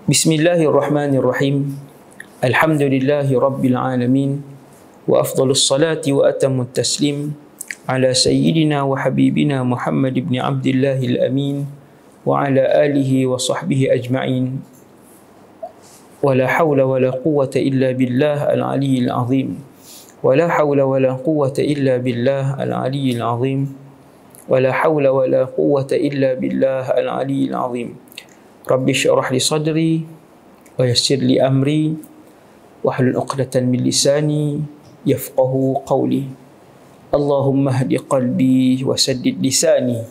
Bismillahirrahmanirrahim. Alhamdulillahi rabbil alamin. Wa afdalus salati wa atammut taslim ala sayyidina wa habibina Muhammad ibn Abdillahil amin wa ala alihi wa sahbihi ajma'in. Wa la hawla wa la quwwata illa billah al-aliyyil azim. Wa la hawla wa la quwwata illa billah al-aliyyil azim. Wa la hawla wa la quwwata illa billah al-aliyyil azim. Rabbi syrah li sadri wa yassir li amri wahlul 'uqdatan min lisani yafqahu qawli. Allahumma hdi qalbi wa saddid lisani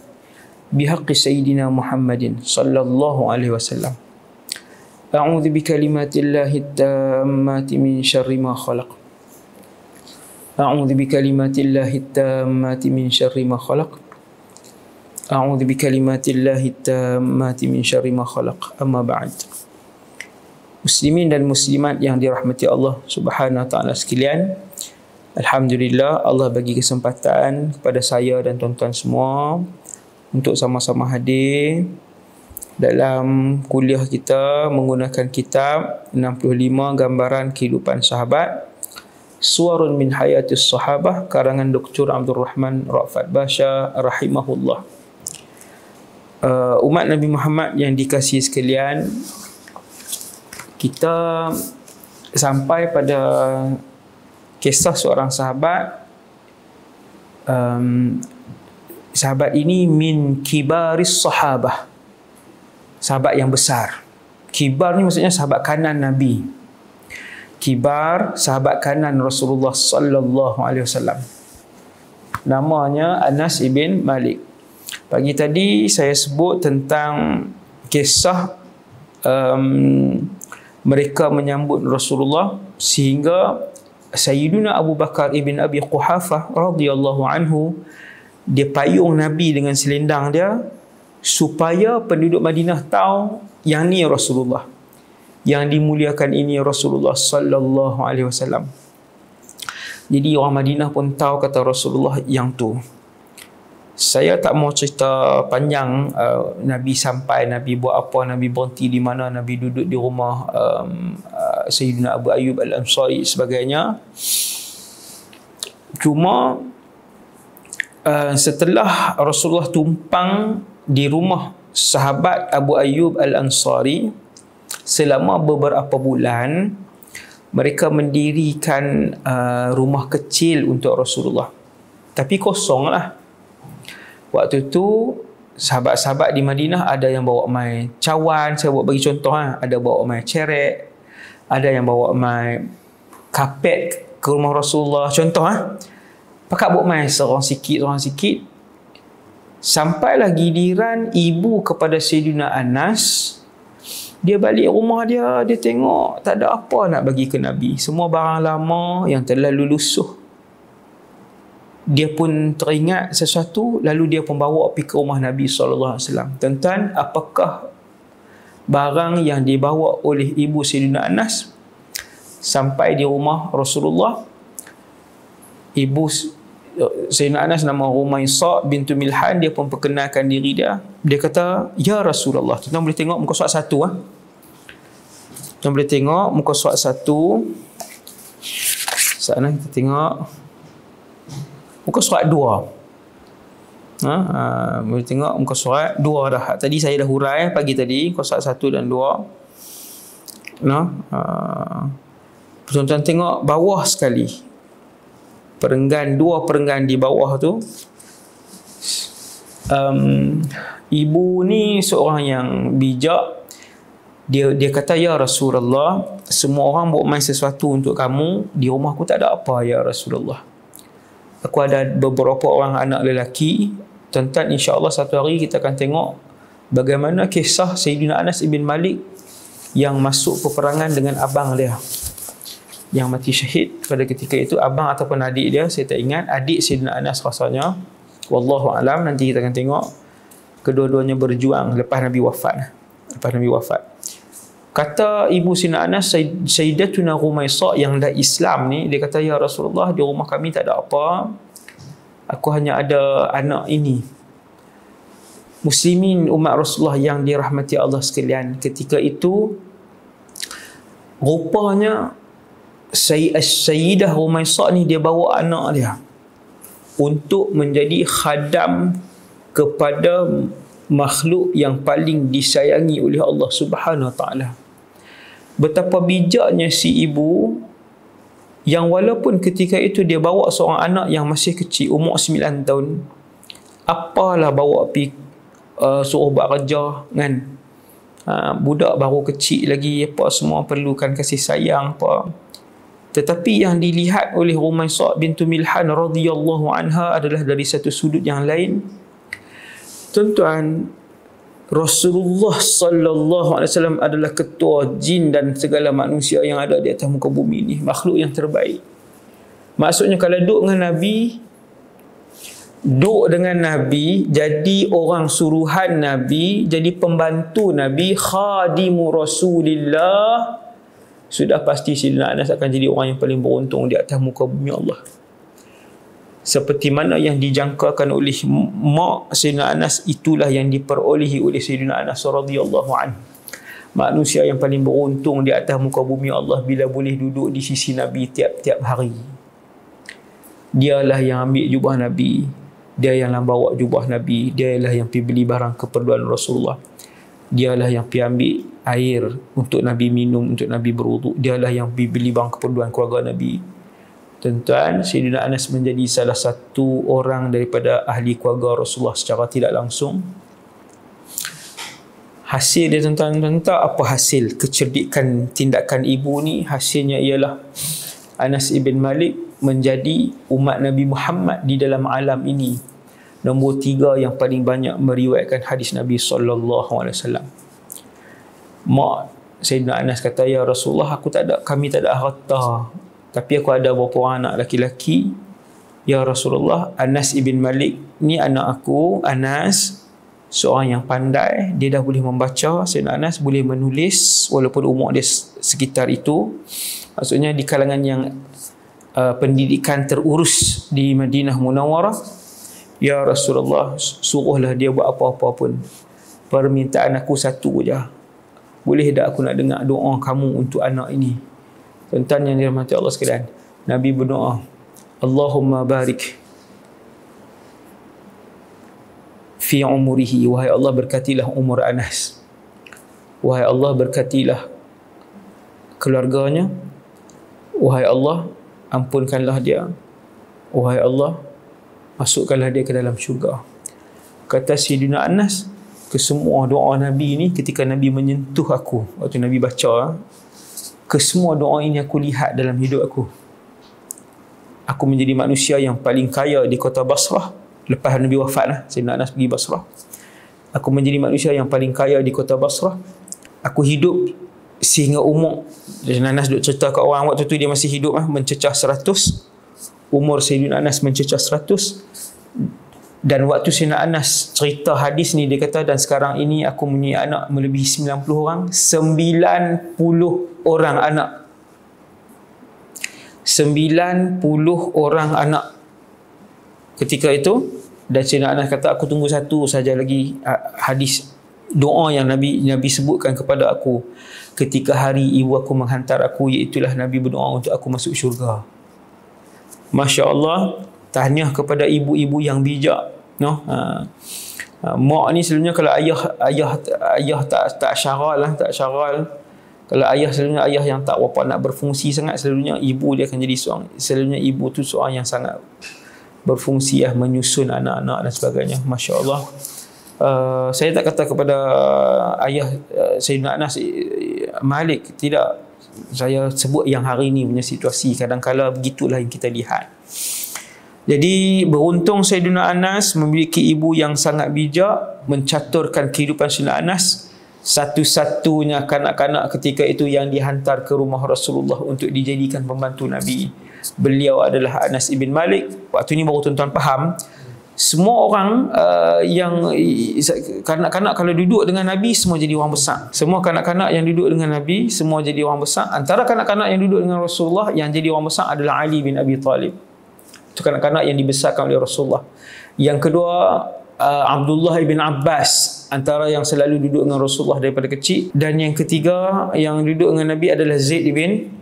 bihaqqi sayyidina Muhammadin sallallahu alaihi wasallam. A'udzu bikalimatillahi tammati min syarri ma khalaq. A'udzu bikalimatillahi tammati min syarri ma khalaq. A'udzu bikalimatillahi tammati min syarri ma khalaq. Amma ba'd. Muslimin dan muslimat yang dirahmati Allah Subhanahu wa taala sekalian, alhamdulillah Allah bagi kesempatan kepada saya dan tuan-tuan semua untuk sama-sama hadir dalam kuliah kita menggunakan kitab 65 Gambaran Kehidupan Sahabat, Suwarun min Hayatis Sahabah, karangan Dr. Abdul Rahman Ra'fat Basha rahimahullah. Umat Nabi Muhammad yang dikasihi sekalian, kita sampai pada kisah seorang sahabat. Sahabat ini min kibaris sahabah, sahabat yang besar. Kibar ni maksudnya sahabat kanan Nabi. Kibar, sahabat kanan Rasulullah sallallahu alaihi wasallam. Namanya Anas ibn Malik. Pagi tadi saya sebut tentang kisah mereka menyambut Rasulullah sehingga Sayyiduna Abu Bakar ibn Abi Quhafah radhiyallahu anhu dia payung Nabi dengan selendang dia supaya penduduk Madinah tahu yang ni Rasulullah, yang dimuliakan ini Rasulullah sallallahu alaihi wasallam. Jadi orang Madinah pun tahu kata Rasulullah yang tu. Saya tak mau cerita panjang Nabi sampai, Nabi buat apa, Nabi berhenti di mana, Nabi duduk di rumah Sayyidina Abu Ayyub Al-Ansari sebagainya. Cuma setelah Rasulullah tumpang di rumah sahabat Abu Ayyub Al-Ansari selama beberapa bulan, mereka mendirikan rumah kecil untuk Rasulullah, tapi kosong lah. Waktu tu sahabat-sahabat di Madinah ada yang bawa mai cawan, saya buat bagi contoh ada bawa mai cerek, ada yang bawa mai kapet ke rumah Rasulullah, contoh pakat bawa mai seorang sikit. Sampailah giliran ibu kepada Sayyidina Anas, dia balik rumah dia tengok tak ada apa nak bagi ke Nabi, semua barang lama yang terlalu lusuh. Dia pun teringat sesuatu, lalu dia pun bawa pergi ke rumah Nabi SAW. Tuan-tuan, apakah barang yang dibawa oleh ibu Sayyidina Anas sampai di rumah Rasulullah? Ibu Sayyidina Anas nama Rumaisah bintu Milhan, dia pun perkenalkan diri dia. Dia kata, "Ya Rasulullah." Tuan-tuan boleh tengok muka surat 1 Tuan boleh tengok muka surat 1. Saat ni kita tengok muka surat 2. Boleh tengok muka surat 2 dah. Tadi saya dah hurai pagi tadi muka surat 1 dan 2. Tuan-tuan tengok bawah sekali. Dua perenggan di bawah tu. Ibu ni seorang yang bijak. Dia kata, "Ya Rasulullah, semua orang buat main sesuatu untuk kamu, di rumah aku tak ada apa ya Rasulullah. Aku ada beberapa orang anak lelaki." Tuan-tuan, insya-Allah satu hari kita akan tengok bagaimana kisah Sayyidina Anas ibn Malik yang masuk peperangan dengan abang dia yang mati syahid pada ketika itu. Abang ataupun adik dia, saya tak ingat. Adik Sayyidina Anas rasanya, wallahu alam. Nanti kita akan tengok kedua-duanya berjuang lepas Nabi wafat. Kata ibu Sayyidina Anas, Sayyidatuna Rumaisah yang dah Islam ni, dia kata, "Ya Rasulullah, di rumah kami tak ada apa. Aku hanya ada anak ini." Muslimin umat Rasulullah yang dirahmati Allah sekalian, ketika itu rupanya Sayyidah Rumaisah ni dia bawa anak dia untuk menjadi khadam kepada makhluk yang paling disayangi oleh Allah Subhanahu Wa Taala. Betapa bijaknya si ibu yang walaupun ketika itu dia bawa seorang anak yang masih kecil, umur 9 tahun, apalah bawa pergi suruh buat kerja kan. Budak baru kecil lagi, apa semua perlukan kasih sayang apa. Tetapi yang dilihat oleh Rumaisah bintu Milhan radhiyallahu anha adalah dari satu sudut yang lain. Tuan-tuan, Rasulullah sallallahu alaihi wasallam adalah ketua jin dan segala manusia yang ada di atas muka bumi ini, makhluk yang terbaik. Maksudnya kalau duduk dengan Nabi, jadi orang suruhan Nabi, jadi pembantu Nabi, khadimu Rasulillah, sudah pasti Sayyidina Anas akan jadi orang yang paling beruntung di atas muka bumi Allah. Seperti mana yang dijangkakan oleh mak Sayyidina Anas, itulah yang diperolehi oleh Sayyidina Anas radhiyallahu anhu. Manusia yang paling beruntung di atas muka bumi Allah bila boleh duduk di sisi Nabi tiap-tiap hari. Dialah yang ambil jubah Nabi, dia yang bawa jubah Nabi, dialah yang pergi beli barang keperluan Rasulullah, dialah yang pergi ambil air untuk Nabi minum, untuk Nabi berwuduk, dialah yang pergi beli barang keperluan keluarga Nabi. Tuan-tuan, Sayyidina Anas menjadi salah satu orang daripada ahli keluarga Rasulullah secara tidak langsung. Hasil dia, tuan-tuan, apa hasil kecerdikan tindakan ibu ni? Hasilnya ialah Anas ibn Malik menjadi umat Nabi Muhammad di dalam alam ini nombor 3 yang paling banyak meriwayatkan hadis Nabi SAW. Mak Sayyidina Anas kata, ya Rasulullah, kami tak ada harta, tapi aku ada beberapa orang anak laki-laki. Ya Rasulullah, Anas ibn Malik ni anak aku. Anas seorang yang pandai, dia dah boleh membaca. Sayyidina Anas boleh menulis walaupun umur dia sekitar itu. Maksudnya di kalangan yang pendidikan terurus di Madinah Munawwarah. Ya Rasulullah, suruhlah dia buat apa-apa pun. Permintaan aku satu je. Boleh tak aku nak dengar doa kamu untuk anak ini? Tuan-tuan yang dirahmati Allah sekalian, Nabi berdoa, Allahumma barik fi umurihi, wahai Allah berkatilah umur Anas, wahai Allah berkatilah keluarganya, wahai Allah ampunkanlah dia, wahai Allah masukkanlah dia ke dalam syurga. Kata Sayyidina Anas, kesemua doa Nabi ni ketika Nabi menyentuh aku, waktu Nabi baca, kesemua doa ini aku lihat dalam hidup aku. Aku menjadi manusia yang paling kaya di kota Basrah. Lepas Nabi wafat lah, Sayyidina Anas pergi Basrah. Aku menjadi manusia yang paling kaya di kota Basrah. Aku hidup sehingga umur, Sayyidina Anas duk cerita kat orang waktu tu dia masih hidup lah, mencecah 100. Umur Sayyidina Anas mencecah 100. Dan waktu Sayyidina Anas cerita hadis ni, dia kata, dan sekarang ini aku punya anak melebihi 90 orang. 90 orang anak. 90 orang anak ketika itu. Dan Sayyidina Anas kata, aku tunggu satu saja lagi hadis doa yang Nabi sebutkan kepada aku ketika hari ibu aku menghantar aku, iaitulah Nabi berdoa untuk aku masuk syurga. Masya Allah. Tahniah kepada ibu-ibu yang bijak. Mak ni selalunya kalau ayah tak syaral lah, tak syaral. Kalau ayah selalunya ayah yang tak berapa nak berfungsi sangat, selalunya ibu dia akan jadi selalunya ibu tu seorang yang sangat berfungsi lah, menyusun anak-anak dan sebagainya. Masya Allah. Saya tak kata kepada ayah Sayyidina Anas Malik, tidak. Saya sebut yang hari ni punya situasi. Kadang-kadang begitulah yang kita lihat. Jadi beruntung Sayyidina Anas memiliki ibu yang sangat bijak, mencaturkan kehidupan Sayyidina Anas. Satu-satunya kanak-kanak ketika itu yang dihantar ke rumah Rasulullah untuk dijadikan pembantu Nabi, beliau adalah Anas ibn Malik. Waktu ni baru tuan-tuan faham, semua orang yang kanak-kanak kalau duduk dengan Nabi semua jadi orang besar. Semua kanak-kanak yang duduk dengan Nabi semua jadi orang besar. Antara kanak-kanak yang duduk dengan Rasulullah yang jadi orang besar adalah Ali bin Abi Talib. Itu kanak-kanak yang dibesarkan oleh Rasulullah. Yang kedua Abdullah ibn Abbas, antara yang selalu duduk dengan Rasulullah daripada kecil. Dan yang ketiga yang duduk dengan Nabi adalah Zaid ibn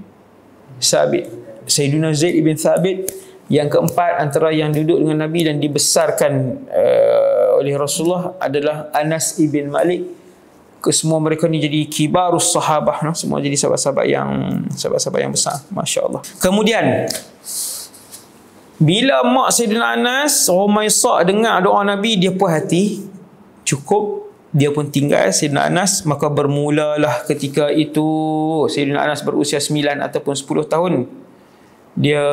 Thabit, Sayyidina Zaid ibn Thabit. Yang keempat antara yang duduk dengan Nabi dan dibesarkan oleh Rasulullah adalah Anas ibn Malik. Kesemua mereka ni jadi kibarus sahabah, no? Semua jadi sahabat-sahabat yang besar, masya-Allah. Kemudian bila mak Sayyidina Anas, Rumaisah, dengar doa Nabi, dia puas hati, cukup, dia pun tinggal Sayyidina Anas. Maka bermulalah ketika itu Sayyidina Anas berusia 9 ataupun 10 tahun. Dia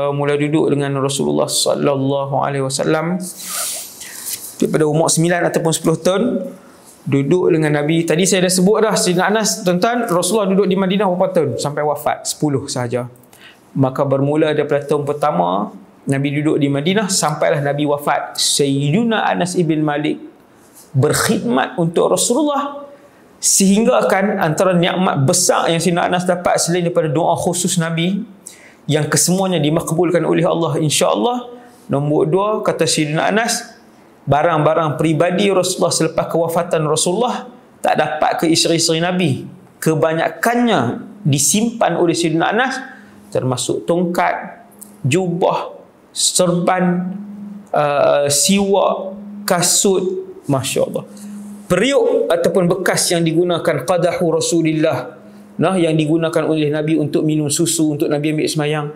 mula duduk dengan Rasulullah sallallahu alaihi wasallam daripada umur 9 ataupun 10 tahun, duduk dengan Nabi. Tadi saya dah sebut dah, Sayyidina Anas, tuan-tuan, Rasulullah duduk di Madinah berapa tahun? Sampai wafat 10 sahaja. Maka bermula daripada tahun pertama Nabi duduk di Madinah sampailah Nabi wafat, Sayyidina Anas ibn Malik berkhidmat untuk Rasulullah, sehingga kan antara nikmat besar yang Sayyidina Anas dapat selain daripada doa khusus Nabi yang kesemuanya dimakbulkan oleh Allah insya-Allah, nombor 2, kata Sayyidina Anas, barang-barang peribadi Rasulullah selepas kewafatan Rasulullah tak dapat ke isteri-isteri Nabi, kebanyakannya disimpan oleh Sayyidina Anas, termasuk tongkat, jubah, serban, siwak, kasut, masya-Allah. Periuk ataupun bekas yang digunakan, qadahu Rasulillah, nah, yang digunakan oleh Nabi untuk minum susu, untuk Nabi ambil semayang.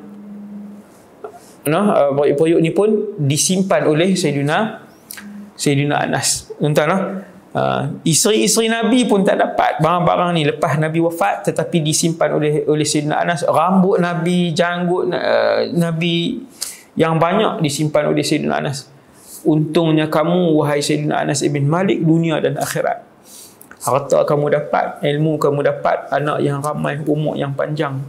Nah, periuk ni pun disimpan oleh Sayyidina Anas. Tuan-tuan, isteri-isteri Nabi pun tak dapat barang-barang ni lepas Nabi wafat, tetapi disimpan oleh Sayyidina Anas. Rambut Nabi, janggut Nabi yang banyak disimpan oleh Sayyidina Anas. Untungnya kamu, wahai Sayyidina Anas ibn Malik, dunia dan akhirat. Harta kamu dapat, ilmu kamu dapat, anak yang ramai, umur yang panjang.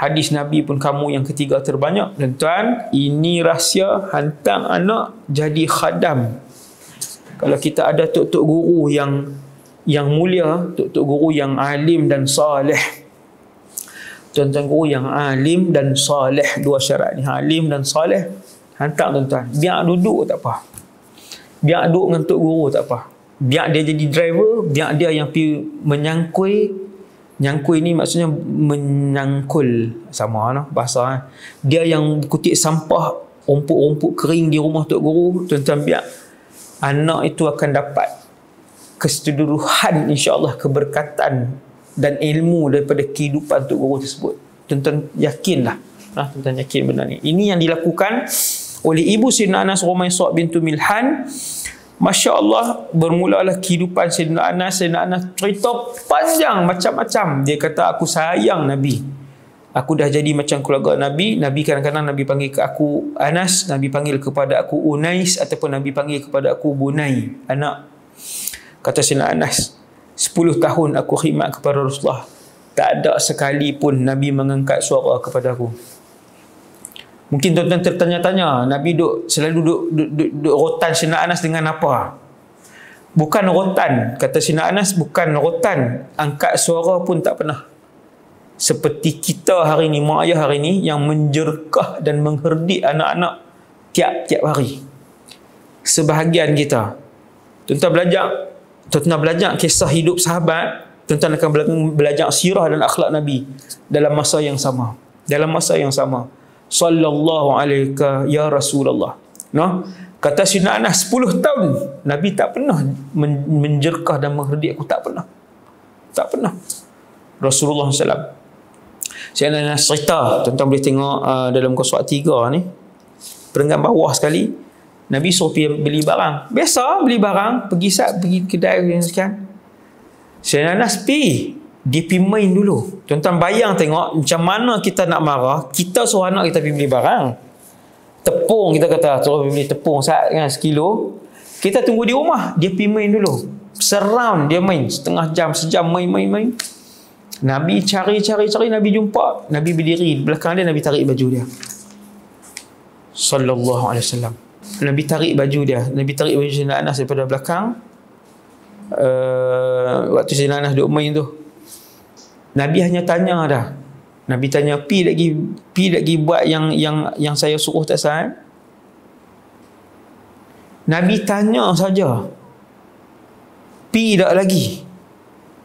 Hadis Nabi pun kamu yang ketiga terbanyak. Dan tuan, ini rahsia, hantar anak jadi khadam. Kalau kita ada tok-tok guru yang mulia, tok-tok guru yang alim dan saleh, tuan-tuan guru yang alim dan saleh, dua syarat ni, alim dan saleh, hantar tuan-tuan. Biar duduk tak apa, biar duduk dengan tok guru tak apa, biar dia jadi driver, biar dia yang pergi menyangkui. Nyangkui ni maksudnya menyangkul, sama no bahasa. Dia yang kutip sampah, rumput-rumput kering di rumah tok guru, tuan-tuan, biar anak itu akan dapat keseluruhan insya-Allah keberkatan dan ilmu daripada kehidupan tok guru tersebut. Tuan-tuan yakinlah, tuan-tuan yakin benda ni. Ini yang dilakukan oleh ibu Sayyidina Anas, Rumaisah bintu Milhan. Masya Allah, bermulalah kehidupan Sayyidina Anas. Sayyidina Anas cerita panjang macam-macam. Dia kata, aku sayang Nabi, aku dah jadi macam keluarga Nabi. Nabi kadang-kadang Nabi panggil ke aku Anas, Nabi panggil kepada aku Unais, ataupun Nabi panggil kepada aku Bunai, anak. Kata Sayyidina Anas, 10 tahun aku khidmat kepada Rasulullah, tak ada sekali pun Nabi mengangkat suara kepada aku. Mungkin tuan-tuan tertanya-tanya, Nabi selalu duduk rotan Sayyidina Anas dengan apa? Bukan rotan, kata Sayyidina Anas, bukan rotan, angkat suara pun tak pernah. Seperti kita hari ni, mak ayah hari ni, yang menjerkah dan mengherdik anak-anak tiap-tiap hari. Sebahagian kita, tuan-tuan belajar kisah hidup sahabat, tuan-tuan akan belajar sirah dan akhlak Nabi dalam masa yang sama. Sallallahu alaika ya Rasulullah. No? Kata Sayyidina Anas, 10 tahun Nabi tak pernah menjerkah dan mengherdik aku, tak pernah. Rasulullah SAW. Sayyidina Anas cerita, tuan-tuan boleh tengok dalam Qaswat 3 ni, perenggan bawah sekali, Nabi suruh pergi beli barang. Biasa beli barang, pergi kedai yang sekian. Sayyidina Anas dia pergi main dulu. Tuan-tuan bayang tengok macam mana kita nak marah, kita suruh anak kita pergi beli barang. Tepung, kita kata suruh beli tepung kan, sekilo. Kita tunggu di rumah, dia pergi main dulu. Surround dia main, setengah jam, sejam main. Nabi cari, Nabi jumpa. Nabi berdiri di belakang dia, Nabi tarik baju dia. Sallallahu alaihi wasallam. Nabi tarik baju Sayyidina Anas daripada belakang. Waktu Sayyidina Anas duduk main tu, Nabi hanya tanya dah. Nabi tanya, pi lagi buat yang saya suruh tak sah? Nabi tanya saja, tidak lagi.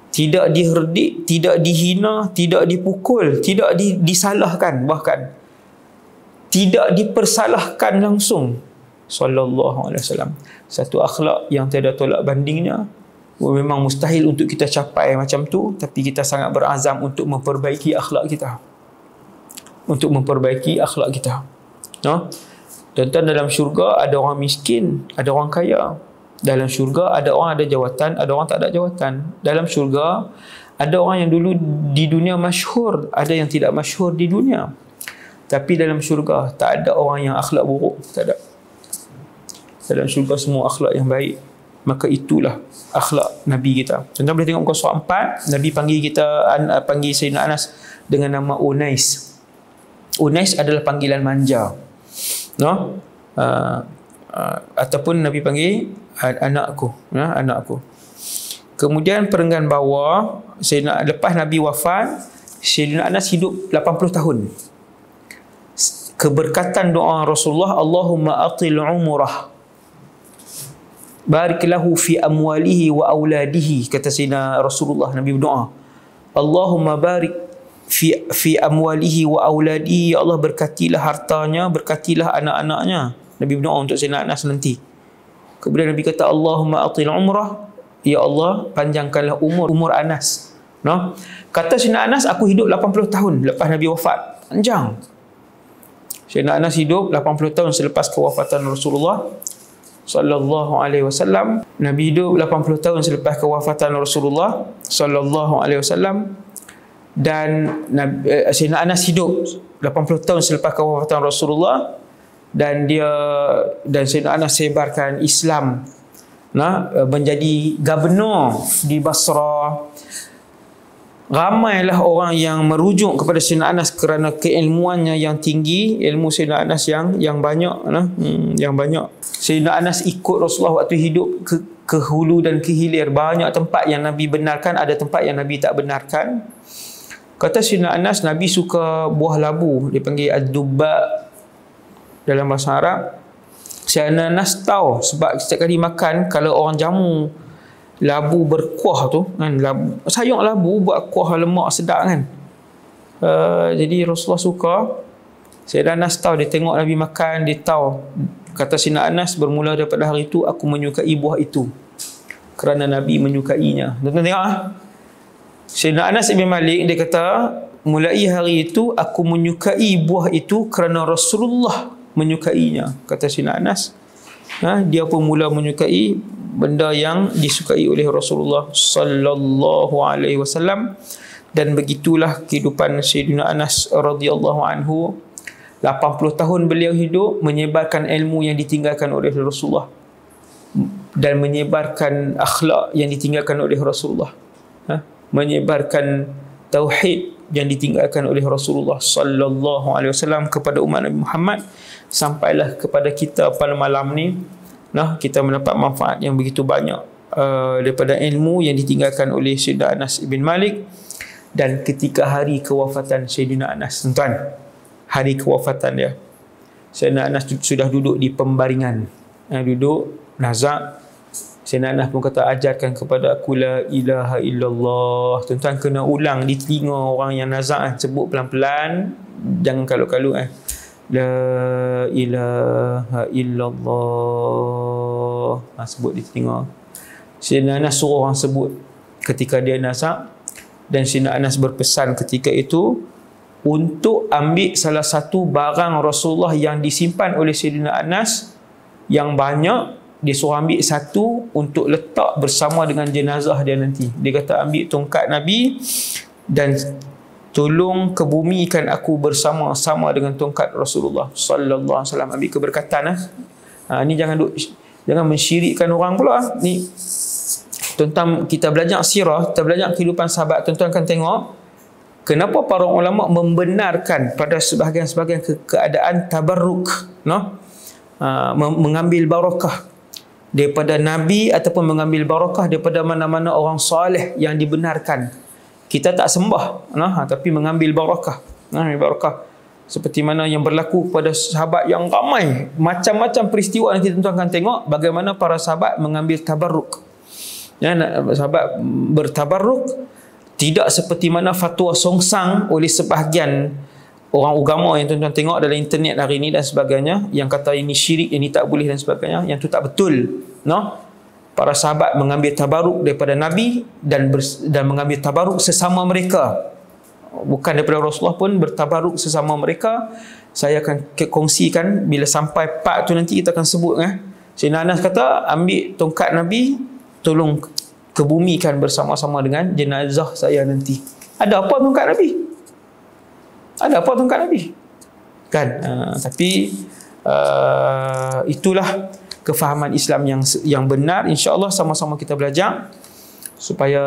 Tidak diherdik, tidak dihina, tidak dipukul, tidak disalahkan, bahkan tidak dipersalahkan langsung. Sallallahu alaihi wasallam. Satu akhlak yang tiada tolak bandingnya. Memang mustahil untuk kita capai macam tu, tapi kita sangat berazam untuk memperbaiki akhlak kita. Untuk memperbaiki akhlak kita. No? Tuan-tuan, dalam syurga ada orang miskin, ada orang kaya. Dalam syurga ada orang ada jawatan, ada orang tak ada jawatan. Dalam syurga ada orang yang dulu di dunia masyhur, ada yang tidak masyhur di dunia. Tapi dalam syurga tak ada orang yang akhlak buruk, tak ada. Dalam syurga semua akhlak yang baik. Maka itulah akhlak Nabi kita. Tuan-tuan boleh tengok muka surat 4, Nabi panggil Sayyidina Anas dengan nama Unais. Unais adalah panggilan manja. No? Ataupun Nabi panggil anakku, anakku. Kemudian perenggan bawah, lepas Nabi wafat, Sayyidina Anas hidup 80 tahun. Keberkatan doa Rasulullah, Allahumma atil umrah, barik lahu fi amwalihi wa auladihi, kata Sayyidina Rasulullah. Nabi berdoa, Allahumma barik fi amwalihi wa auladihi, ya Allah berkatilah hartanya, berkatilah anak-anaknya. Nabi berdoa untuk Sayyidina Anas nanti. Kemudian Nabi kata, Allahumma atil umrah, ya Allah panjangkanlah umur Anas. No? Kata Sayyidina Anas, aku hidup 80 tahun lepas Nabi wafat. Panjang. Sayyidina Anas hidup 80 tahun selepas kewafatan Rasulullah sallallahu alaihi wasallam. Nabi hidup 80 tahun selepas kewafatan Rasulullah sallallahu alaihi wasallam. Dan Sayyidina Anas hidup 80 tahun selepas kewafatan Rasulullah, dan Sayyidina Anas sebarkan Islam, menjadi gubernur di Basra. Ramailah orang yang merujuk kepada Sayyidina Anas kerana keilmuannya yang tinggi, ilmu Sayyidina Anas yang banyak, yang banyak. Sayyidina Anas ikut Rasulullah waktu hidup ke hulu dan ke hilir. Banyak tempat yang Nabi benarkan, ada tempat yang Nabi tak benarkan. Kata Sayyidina Anas, Nabi suka buah labu, dipanggil ad-dubba dalam bahasa Arab. Sayyidina Anas tahu, sebab setiap kali makan, kalau orang jamu labu berkuah tu kan, sayur labu buat kuah lemak sedap kan. Jadi Rasulullah suka. Sayyidina Anas tahu, dia tengok Nabi makan, dia tahu. Kata Sayyidina Anas, bermula daripada hari itu aku menyukai buah itu kerana Nabi menyukainya. Tuan-tuan tengok Sayyidina Anas bin Malik, dia kata, mulai hari itu aku menyukai buah itu kerana Rasulullah menyukainya. Kata Sayyidina Anas, dia pun mula menyukai benda yang disukai oleh Rasulullah sallallahu alaihi wasallam. Dan begitulah kehidupan Sayyidina Anas radhiyallahu anhu. 80 tahun beliau hidup menyebarkan ilmu yang ditinggalkan oleh Rasulullah dan menyebarkan akhlak yang ditinggalkan oleh Rasulullah, menyebarkan tauhid yang ditinggalkan oleh Rasulullah sallallahu alaihi wasallam kepada umat Nabi Muhammad, sampailah kepada kita pada malam ni. Kita mendapat manfaat yang begitu banyak daripada ilmu yang ditinggalkan oleh Sayyidina Anas bin Malik. Dan ketika hari kewafatan Sayyidina Anas, tuan-tuan, hari kewafatan dia, Sayyidina Anas sudah duduk di pembaringan, duduk nazak. Sayyidina Anas pun kata, ajarkan kepada aku la ilaha illallah. Tuan-tuan kena ulang di telinga orang yang nazak, sebut pelan-pelan, jangan kalu-kalu. La ilaha illallah, sebut di telinga. Sayyidina Anas suruh orang sebut ketika dia nazak. Dan Sayyidina Anas berpesan ketika itu untuk ambil salah satu barang Rasulullah yang disimpan oleh Sayyidina Anas yang banyak. Dia suruh ambil satu untuk letak bersama dengan jenazah dia nanti. Dia kata, ambil tongkat Nabi dan tolong kebumikan aku bersama-sama dengan tongkat Rasulullah sallallahu alaihi wasallam. Ambil keberkatan. Ni jangan mensyirikkan orang pula. Ni tuan-tuan, kita belajar sirah, kita belajar kehidupan sahabat, tuan-tuan akan tengok kenapa para ulama membenarkan pada sebahagian-sebahagian keadaan tabarruk, mengambil barakah daripada Nabi ataupun mengambil barakah daripada mana-mana orang soleh yang dibenarkan. Kita tak sembah, tapi mengambil barakah. seperti mana yang berlaku kepada sahabat yang ramai. Macam-macam peristiwa nanti tuan-tuan akan tengok bagaimana para sahabat mengambil tabarruk. Ya, sahabat bertabarruk tidak seperti mana fatwa songsang oleh sebahagian orang agama yang tuan-tuan tengok dalam internet hari ini dan sebagainya, yang kata ini syirik, ini tak boleh dan sebagainya. Yang tu tak betul. No? Para sahabat mengambil tabarruk daripada Nabi dan mengambil tabarruk sesama mereka. Bukan daripada Rasulullah pun, bertabaruk sesama mereka. Saya akan kongsikan bila sampai part tu nanti kita akan sebut. Sayyidina Anas kata, ambil tongkat Nabi, tolong kebumikan bersama-sama dengan jenazah saya nanti. Ada apa tongkat Nabi? Ada apa tongkat Nabi? Kan? Tapi itulah kefahaman Islam yang benar. InsyaAllah sama-sama kita belajar supaya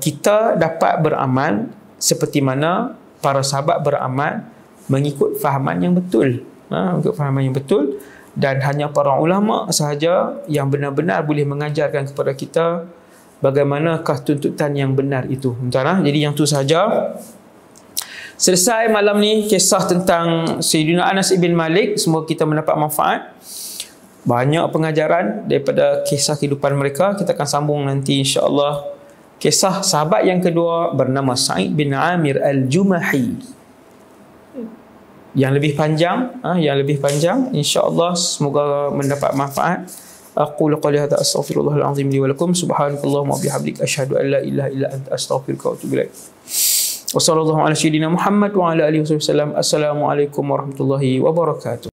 kita dapat beramal seperti mana para sahabat beramal mengikut fahaman yang betul. Mengikut fahaman yang betul. Dan hanya para ulama sahaja yang benar-benar boleh mengajarkan kepada kita bagaimanakah tuntutan yang benar itu. Jadi yang tu sahaja. Selesai malam ni kisah tentang Sayyidina Anas ibn Malik. Semoga kita mendapat manfaat. Banyak pengajaran daripada kisah kehidupan mereka. Kita akan sambung nanti insya-Allah. Kisah sahabat yang kedua bernama Sa'id bin Amir Al-Jumahi. Yang lebih panjang, insya-Allah semoga mendapat manfaat. Aqulu qali hadza astaghfirullahal azim li wa lakum subhanakallahumma wa bihamdika asyhadu an la ilaha illa anta astaghfiruka wa atubu ilaik. Wassallallahu ala sayyidina Muhammad wa ala alihi wasallam. Assalamualaikum warahmatullahi wabarakatuh.